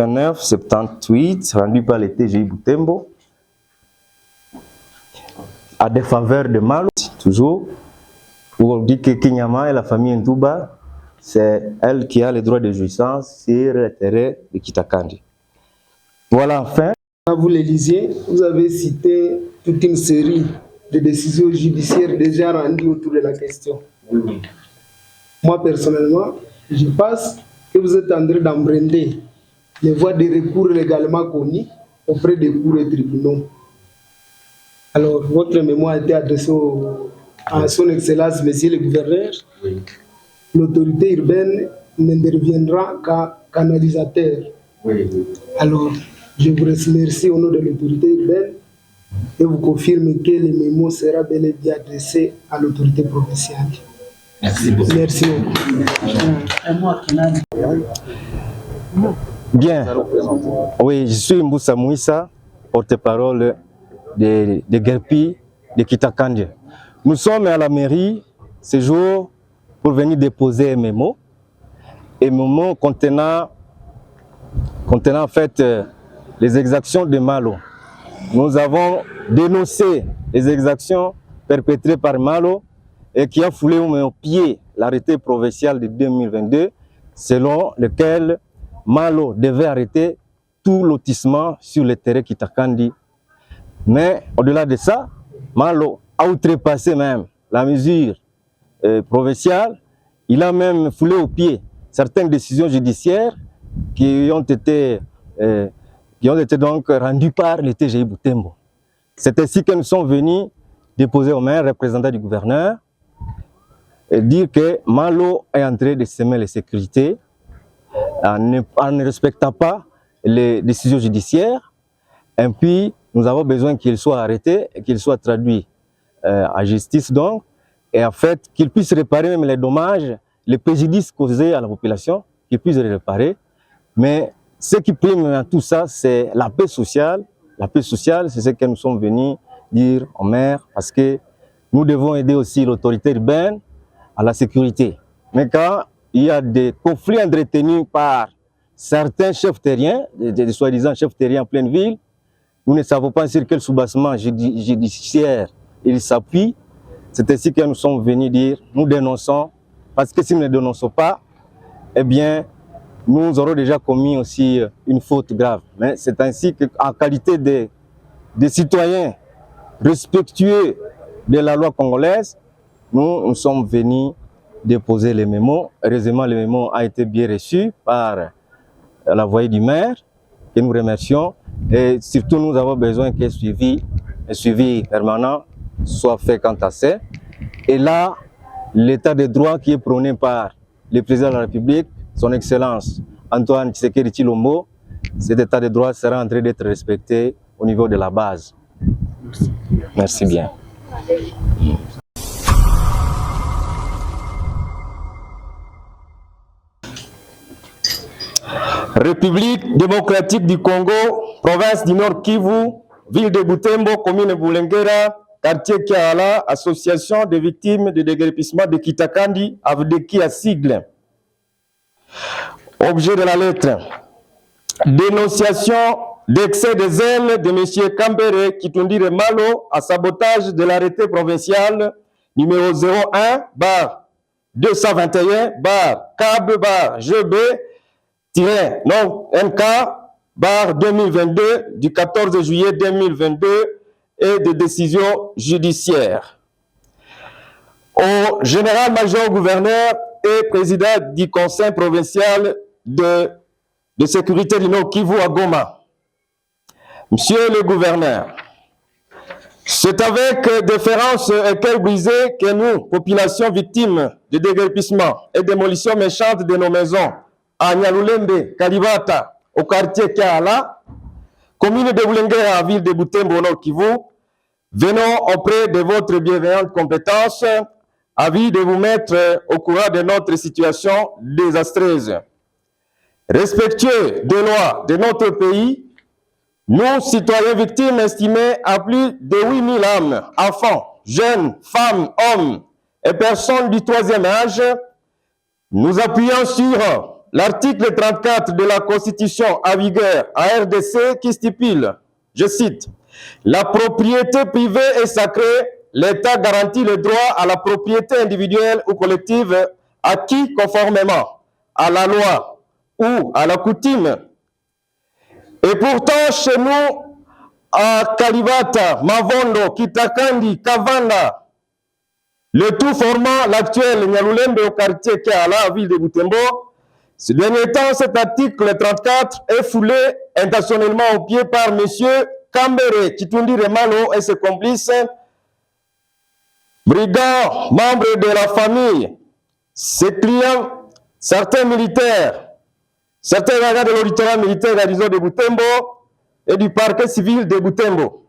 1978, rendu par le TGI Butembo, à des faveurs de Malo, toujours, où on dit que Kinyama et la famille Ndouba, c'est elle qui a le droit de jouissance sur le terrain de Kitakandi. Voilà, enfin. Quand vous les lisiez, vous avez cité toute une série de décisions judiciaires déjà rendues autour de la question. Oui. Moi, personnellement, je pense que vous êtes en train d'emprunter les voies de recours légalement connues auprès des cours et tribunaux. Alors, votre mémoire a été adressée à son Excellence, Monsieur le Gouverneur. Oui. L'autorité urbaine n'interviendra qu'à canalisateur. Oui. Alors, je vous remercie au nom de l'autorité urbaine et vous confirme que le mémo sera bel et bien adressé à l'autorité provinciale. Merci beaucoup. Merci beaucoup. Bien. Oui, je suis Mboussa Mouissa, porte-parole de Guerpi de Kitakandi. Nous sommes à la mairie ce jour pour venir déposer un mémo contenant en fait les exactions de Malo. Nous avons dénoncé les exactions perpétrées par Malo et qui a foulé au pied l'arrêté provincial de 2022 selon lequel Malo devait arrêter tout lotissement sur le terrain Kitakandi. Mais au-delà de ça, Malo a outrepassé même la mesure provinciale. Il a même foulé au pied certaines décisions judiciaires qui ont été donc rendues par le TGI Butembo. C'est ainsi que nous sommes venus déposer aux mains représentants du gouverneur et dire que Malo est en train de semer les sécurités en ne respectant pas les décisions judiciaires. Et puis, nous avons besoin qu'il soit arrêté et qu'il soit traduit à justice donc, et en fait qu'il puisse réparer même les dommages, les préjudices causés à la population, qu'il puisse les réparer. Mais ce qui prime dans tout ça, c'est la paix sociale. La paix sociale, c'est ce que nous sommes venus dire aux maires, parce que nous devons aider aussi l'autorité urbaine à la sécurité. Mais quand il y a des conflits entretenus par certains chefs terriens, des soi-disant chefs terriens en pleine ville, nous ne savons pas sur quel soubassement judiciaire ils s'appuient. C'est ainsi que nous sommes venus dire, nous dénonçons, parce que si nous ne dénonçons pas, eh bien, nous aurons déjà commis aussi une faute grave. Mais c'est ainsi qu'en qualité de citoyens respectueux de la loi congolaise, nous sommes venus déposer les mémos. Heureusement, le mémo a été bien reçu par la voix du maire, que nous remercions. Et surtout, nous avons besoin qu'un suivi permanent soit fait quant à ça. Et là, l'état de droit qui est prôné par le président de la République, son Excellence Antoine Tshisekedi Tshilombo, cet état de droit sera en train d'être respecté au niveau de la base. Merci bien. République démocratique du Congo, province du Nord Kivu, ville de Butembo, commune Bulengera, quartier Kiala, association des victimes de déguerpissement de Kitakandi, avec à sigle. Objet de la lettre. Dénonciation d'excès de zèle de M. Kambere Kitundire Malo à sabotage de l'arrêté provincial numéro 01-221-CAB-GB NK 2022 du 14 juillet 2022 et de décision judiciaire. Au général-major gouverneur et président du conseil provincial de sécurité du Nord Kivu à Goma. Monsieur le gouverneur, c'est avec déférence et cœur brisé que nous, population victime de déguerpissement et démolition méchante de nos maisons, à Nyalulembe, Kalibata, au quartier Kiala, commune de Bulengera, ville de Butembo, au Nord Kivu, venons auprès de votre bienveillante compétence, avis de vous mettre au courant de notre situation désastreuse. Respectueux des lois de notre pays, nous, citoyens victimes estimés à plus de 8000 âmes, enfants, jeunes, femmes, hommes et personnes du troisième âge, nous appuyons sur l'article 34 de la Constitution à vigueur à RDC qui stipule, je cite, « La propriété privée est sacrée, l'État garantit le droit à la propriété individuelle ou collective acquis conformément à la loi ou à la coutume. » Et pourtant, chez nous, à Kalibata, Mavondo, Kitakandi, Kavanda, le tout formant l'actuel Nyalulembe au quartier Kiala, ville de Butembo, ce dernier temps, cet article 34 est foulé intentionnellement au pied par M. Kambere Kitundire Malo et ses complices, brigands, membres de la famille, ses clients, certains militaires, certains agents de l'auditoire militaire garnison de Butembo et du parquet civil de Butembo.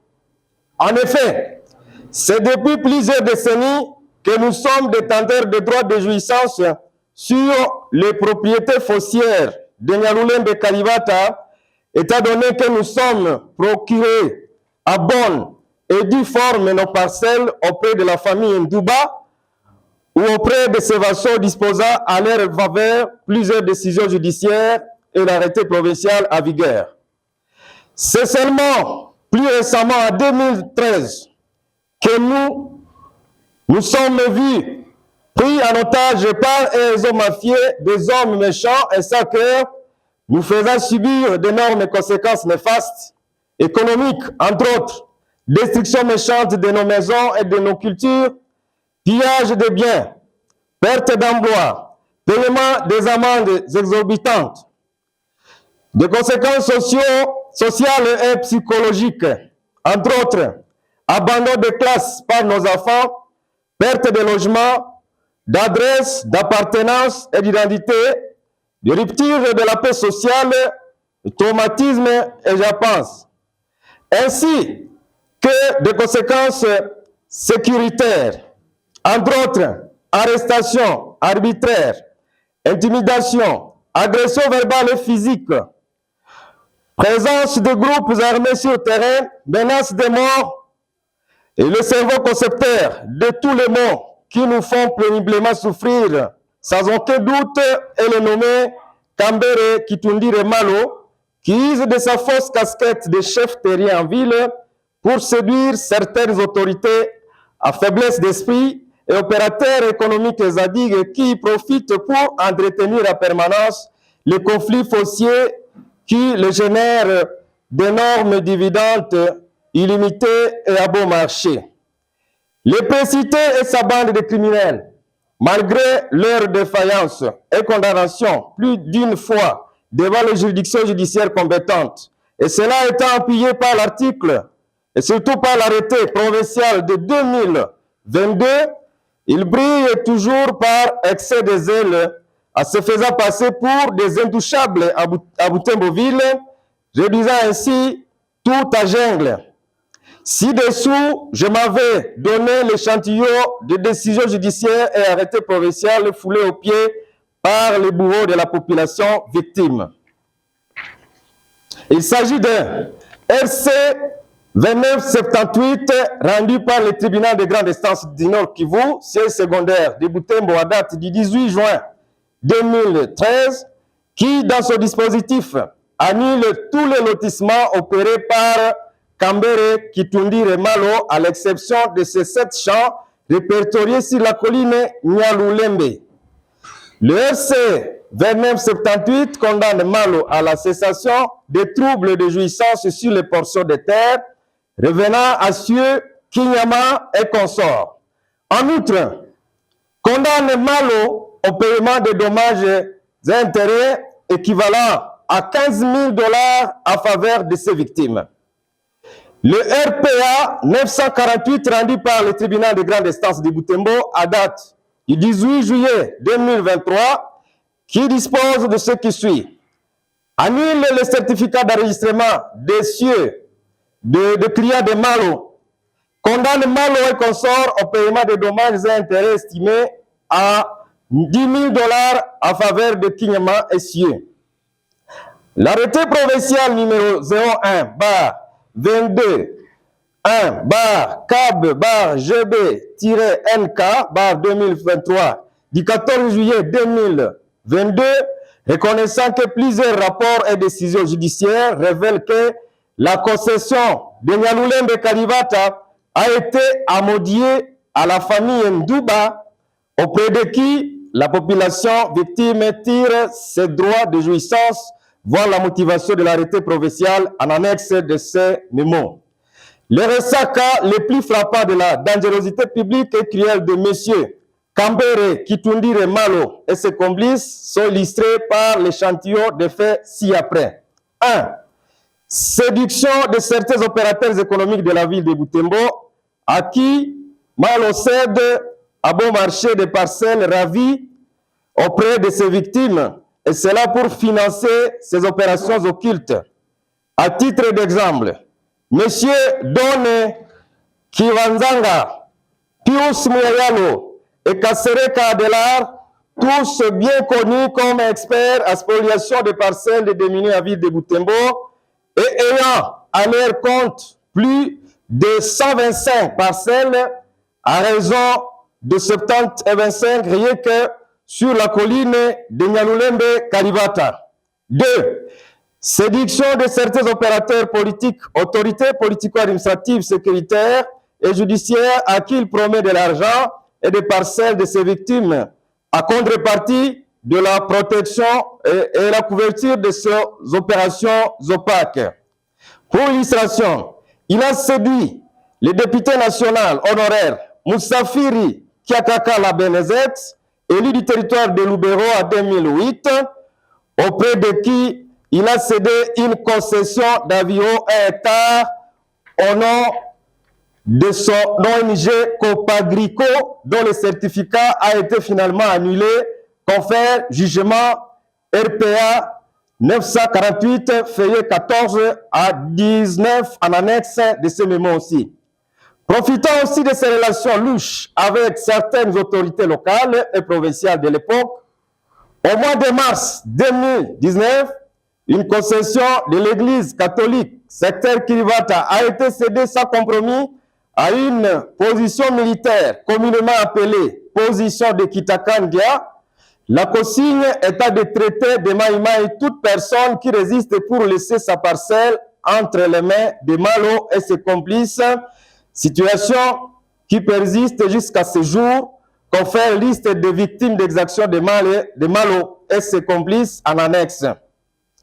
En effet, c'est depuis plusieurs décennies que nous sommes détenteurs de droits de jouissance sur les propriétés foncières de Nyalulembe Kalibata, étant donné que nous sommes procurés à bonne et due forme nos parcelles auprès de la famille Ndouba ou auprès de ces vassaux disposant à leur faveur plusieurs décisions judiciaires et l'arrêté provincial à vigueur. C'est seulement plus récemment, en 2013, que nous sommes vus pris en otage par un réseau mafieux des hommes méchants et sans cœur, nous faisant subir d'énormes conséquences néfastes, économiques, entre autres, destruction méchante de nos maisons et de nos cultures, pillage de biens, perte d'emploi, paiement des amendes exorbitantes, des conséquences sociales et psychologiques, entre autres, abandon de classe par nos enfants, perte de logement, d'adresse, d'appartenance et d'identité, de rupture de la paix sociale, de traumatisme et j'en pense. Ainsi que des conséquences sécuritaires, entre autres, arrestation arbitraire, intimidation, agression verbale et physique, présence de groupes armés sur terrain, menace de mort et le cerveau concepteur de tous les maux qui nous font péniblement souffrir, sans aucun doute, est le nommé Kambere Kitundire Malo, qui use de sa fausse casquette de chef terrien en ville pour séduire certaines autorités à faiblesse d'esprit et opérateurs économiques et zadigues qui profitent pour entretenir à permanence les conflits fonciers qui le génèrent d'énormes dividendes illimités et à bon marché. Le précité et sa bande de criminels, malgré leur défaillance et condamnation plus d'une fois devant les juridictions judiciaires compétentes, et cela étant appuyé par l'article et surtout par l'arrêté provincial de 2022, il brille toujours par excès de zèle, en se faisant passer pour des intouchables à Butembo-Ville, réduisant ainsi tout à jungle. Ci-dessous, je m'avais donné l'échantillon de décisions judiciaires et arrêtés provinciaux foulés aux pieds par les bourreaux de la population victime. Il s'agit d'un RC 2978 rendu par le tribunal de grande instance du Nord Kivu, siège secondaire de Butembo à date du 18 juin 2013, qui, dans son dispositif, annule tous les lotissements opérés par Kambere Kitundire Malo, à l'exception de ces 7 champs répertoriés sur la colline Nyalulembe. Le RC 2978 condamne Malo à la cessation des troubles de jouissance sur les portions de terre revenant à Sieux, Kinyama et consorts. En outre, condamne Malo au paiement de dommages et intérêts équivalents à 15 000 $ en faveur de ses victimes. Le RPA 948 rendu par le tribunal de grande instance de Butembo à date du 18 juillet 2023 qui dispose de ce qui suit. Annule le certificat d'enregistrement des cieux de clients de Malo. Condamne Malo et consorts au paiement de dommages et intérêts estimés à 10 000 $ en faveur de Kinyama et Sieux. L'arrêté provincial numéro 01 22 1 CAB GB-NK 2023 du 14 juillet 2022, reconnaissant que plusieurs rapports et décisions judiciaires révèlent que la concession de Nyalulembe Kalivata a été amodiée à la famille Ndouba, auprès de qui la population victime tire ses droits de jouissance, voir la motivation de l'arrêté provincial en annexe de ces mémos. Les ressacas les plus frappants de la dangerosité publique et cruelle de M. Kambere Kitundire Malo et ses complices sont illustrés par l'échantillon des faits ci-après. 1. Séduction de certains opérateurs économiques de la ville de Butembo à qui Malo cède à bon marché des parcelles ravies auprès de ses victimes, et cela pour financer ses opérations occultes. À titre d'exemple, M. Done Kivanzanga, Pius Muyayalo et Kasereka Adelar, tous bien connus comme experts à spoliation des parcelles de démunis à ville de Butembo et ayant à leur compte plus de 125 parcelles à raison de 70 et 25 rien que sur la colline de Nyalulembe Kalivata. 2. Séduction de certains opérateurs politiques, autorités politico-administratives, sécuritaires et judiciaires à qui il promet de l'argent et des parcelles de ses victimes, à contrepartie de la protection et la couverture de ces opérations opaques. Pour illustration, il a séduit le député national honoraire Moussafiri Kiakaka Labenezet, élu du territoire de Lubero en 2008, auprès de qui il a cédé une concession d'environ 1 hectare au nom de son ONG Copagrico, dont le certificat a été finalement annulé, confère jugement RPA 948, feuillet 14 à 19 en annexe de ce mémo aussi. Profitant aussi de ces relations louches avec certaines autorités locales et provinciales de l'époque, au mois de mars 2019, une concession de l'église catholique secteur Kiribata a été cédée sans compromis à une position militaire communément appelée position de Kitakandia, la consigne état de traiter de Maïmaï toute personne qui résiste pour laisser sa parcelle entre les mains de Malo et ses complices, situation qui persiste jusqu'à ce jour, confère liste des victimes d'exactions de Malo et ses complices en annexe.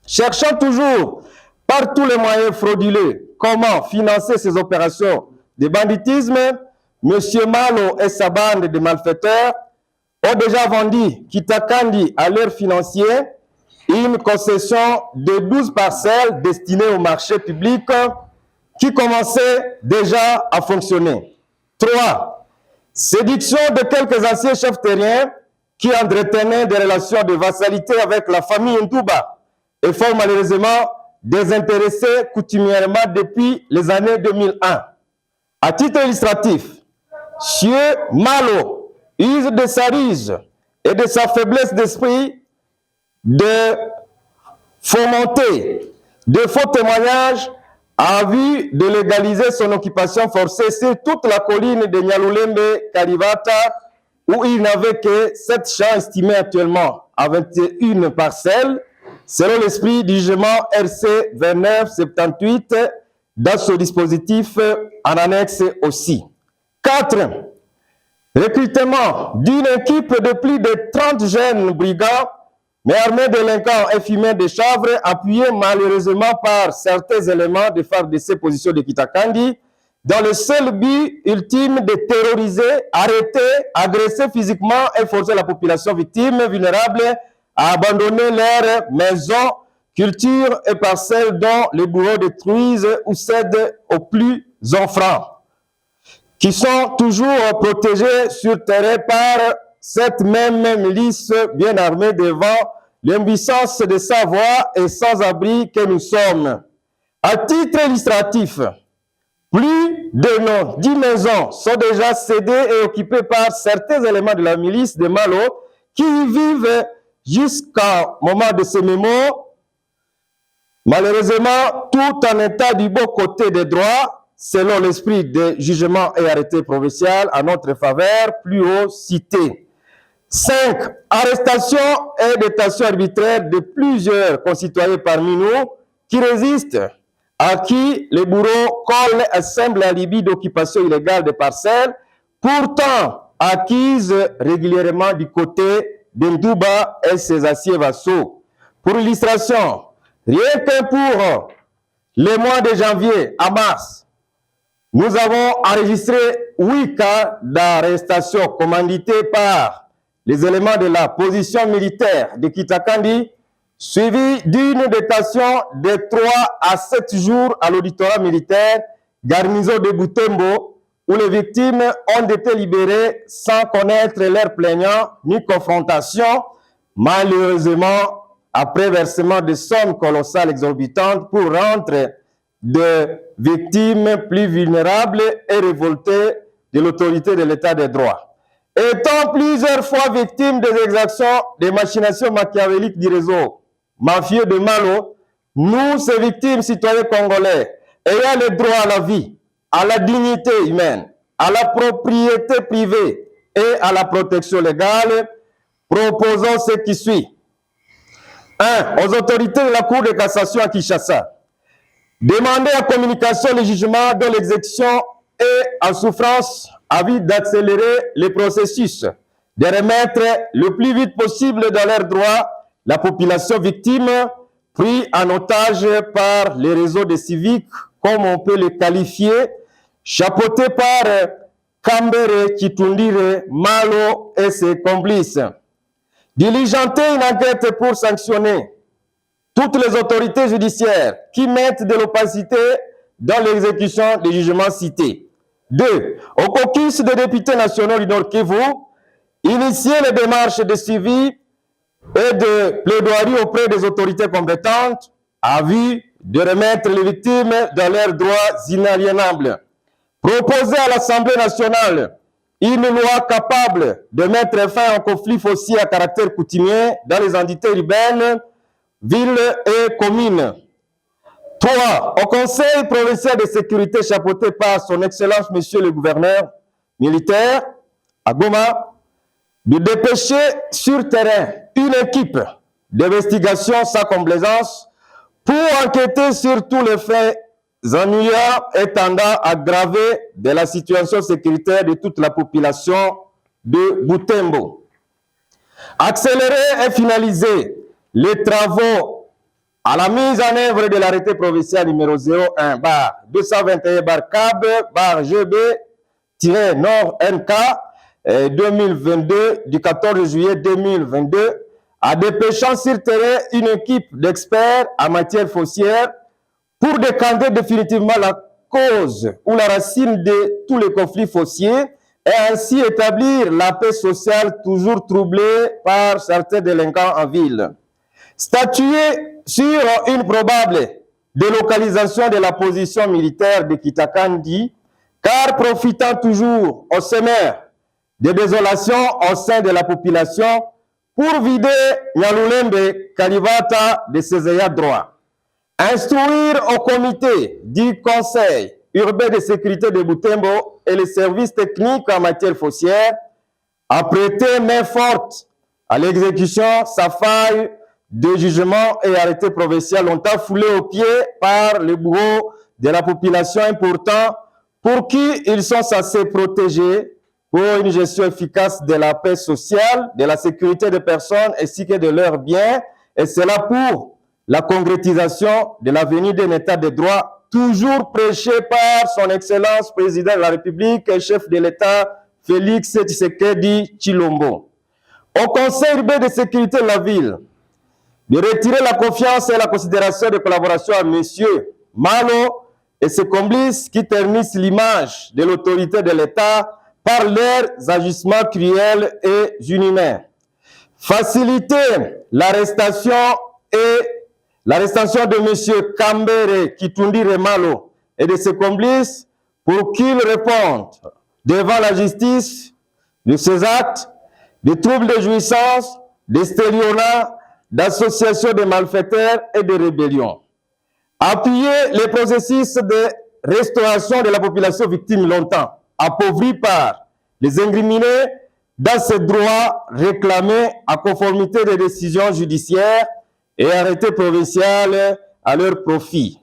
Cherchant toujours par tous les moyens frauduleux comment financer ces opérations de banditisme, M. Malo et sa bande de malfaiteurs ont déjà vendu Kitakandi à leurs financiers une concession de 12 parcelles destinées au marché public qui commençait déjà à fonctionner. 3. Séduction de quelques anciens chefs terriens qui entretenaient des relations de vassalité avec la famille Ndouba et font malheureusement désintéressés coutumièrement depuis les années 2001. À titre illustratif, M. Malo use de sa ruse et de sa faiblesse d'esprit de fomenter de faux témoignages a vu de légaliser son occupation forcée sur toute la colline de Nyalulembe Kalivata où il n'avait que 7 champs estimés actuellement à 21 parcelles selon l'esprit du jugement RC 2978 dans ce dispositif en annexe aussi. 4. Recrutement d'une équipe de plus de 30 jeunes brigands, mais armés délinquants et fumés de chanvre, appuyés malheureusement par certains éléments de FARDC position de Kitakandi, dans le seul but ultime de terroriser, arrêter, agresser physiquement et forcer la population victime vulnérable à abandonner leurs maisons, cultures et parcelles dont les bourreaux détruisent ou cèdent aux plus offrants, qui sont toujours protégés sur terrain par cette même milice bien armée devant l'impuissance de sa voix et sans abri que nous sommes. À titre illustratif, plus de nos 10 maisons sont déjà cédées et occupées par certains éléments de la milice de Malo qui y vivent jusqu'au moment de ces mémos, malheureusement, tout en état du bon côté des droits, selon l'esprit des jugements et arrêtés provinciaux en notre faveur, plus haut cité. 5. Arrestation et détention arbitraire de plusieurs concitoyens parmi nous qui résistent, à qui les bourreaux collent et semblent l'alibi d'occupation illégale des parcelles, pourtant acquises régulièrement du côté d'Ndouba et ses anciens vassaux. Pour illustration, rien que pour les mois de janvier à mars, nous avons enregistré 8 cas d'arrestation commandités par les éléments de la position militaire de Kitakandi, suivi d'une détention de 3 à 7 jours à l'auditorat militaire garnison de Butembo, où les victimes ont été libérées sans connaître leurs plaignants ni confrontation, malheureusement après versement de sommes colossales exorbitantes pour rendre des victimes plus vulnérables et révoltées de l'autorité de l'état de droit. Étant plusieurs fois victimes des exactions, des machinations machiavéliques du réseau mafieux de Malo, nous, ces victimes citoyens congolais, ayant le droit à la vie, à la dignité humaine, à la propriété privée et à la protection légale, proposons ce qui suit. 1. Aux autorités de la Cour de cassation à Kinshasa, demander en communication le jugement dont l'exécution est en souffrance à vue d'accélérer le processus, de remettre le plus vite possible dans leurs droits la population victime prise en otage par les réseaux de civiques, comme on peut les qualifier, chapeautés par Kambere, Kitundire, Malo et ses complices. Diligenter une enquête pour sanctionner toutes les autorités judiciaires qui mettent de l'opacité dans l'exécution des jugements cités. 2. Au caucus des députés nationaux du Nord Kivu, initier les démarches de suivi et de plaidoirie auprès des autorités compétentes à vue de remettre les victimes dans leurs droits inaliénables. Proposer à l'Assemblée nationale une loi capable de mettre fin à un conflit foncier à caractère coutumier dans les entités urbaines, villes et communes. 3. Au Conseil provincial de sécurité chapeauté par son Excellence Monsieur le gouverneur militaire à Goma, de dépêcher sur terrain une équipe d'investigation sans complaisance pour enquêter sur tous les faits ennuyants et tendant à aggraver de la situation sécuritaire de toute la population de Butembo. Accélérer et finaliser les travaux à la mise en œuvre de l'arrêté provincial numéro 01/221/KB/GB-Nord-NK 2022 du 14 juillet 2022 à dépêchant sur terrain une équipe d'experts en matière foncière pour décanter définitivement la cause ou la racine de tous les conflits fonciers et ainsi établir la paix sociale toujours troublée par certains délinquants en ville. Statuer sur une probable délocalisation de la position militaire de Kitakandi, car profitant toujours au sommaire de désolation au sein de la population pour vider Nyalulembe Kalivata de ses ayants droit. Instruire au comité du Conseil urbain de sécurité de Butembo et les services techniques en matière foncière à prêter main forte à l'exécution sa faille de jugement et arrêté provincial longtemps foulé aux pieds par le bourreau de la population important pour qui ils sont censés protéger pour une gestion efficace de la paix sociale, de la sécurité des personnes ainsi que de leurs biens, et cela pour la concrétisation de l'avenir d'un État de droit toujours prêché par son Excellence Président de la République et chef de l'État Félix Tshisekedi Tshilombo. Au Conseil urbain de sécurité de la ville, de retirer la confiance et la considération de collaboration à M. Malo et ses complices qui ternissent l'image de l'autorité de l'État par leurs agissements cruels et inhumains. Faciliter l'arrestation de M. Kambere Kitundire Malo et de ses complices pour qu'ils répondent devant la justice de ces actes de troubles de jouissance, de stélionnat, d'association de malfaiteurs et de rébellion. Appuyer les processus de restauration de la population victime longtemps appauvrie par les incriminés dans ses droits réclamés à conformité des décisions judiciaires et arrêtés provinciaux à leur profit.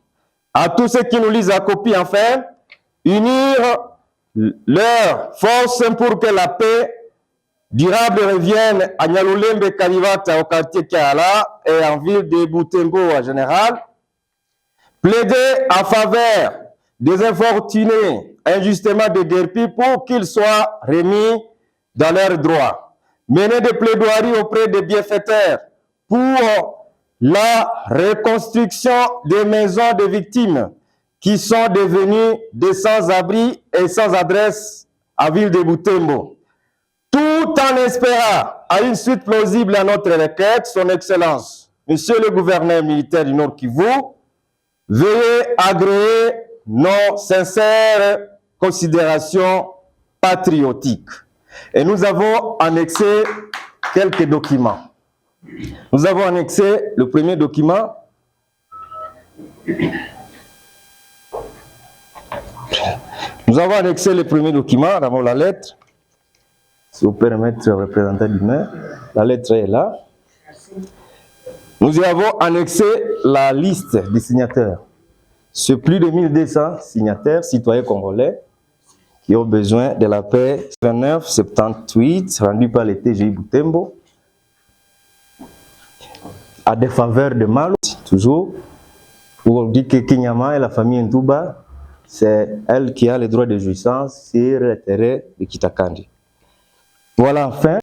À tous ceux qui nous lisent à copie, enfin, unir leurs forces pour que la paix durable revienne à Nyalulembe Kalivata au quartier Kiala et en ville de Butembo en général. Plaider en faveur des infortunés injustement déguerpis pour qu'ils soient remis dans leurs droits. Mener des plaidoiries auprès des bienfaiteurs pour la reconstruction des maisons des victimes qui sont devenues des sans-abri et sans adresse à ville de Butembo. Tout en espérant à une suite plausible à notre requête, son Excellence, Monsieur le gouverneur militaire du Nord Kivu, veuillez agréer nos sincères considérations patriotiques. Et nous avons annexé quelques documents. Nous avons annexé le premier document. Nous avons annexé le premier document, d'abord la lettre. Si vous permettez, représentant du maire, la lettre est là. Nous y avons annexé la liste des signataires. C'est plus de 1200 signataires, citoyens congolais, qui ont besoin de la paix 2978, rendue par le TGI Butembo, à des faveurs de Malo, toujours, où on dit que Kinyama et la famille Ntouba, c'est elle qui a le droit de jouissance sur le terrain de Kitakandi. Voilà, enfin,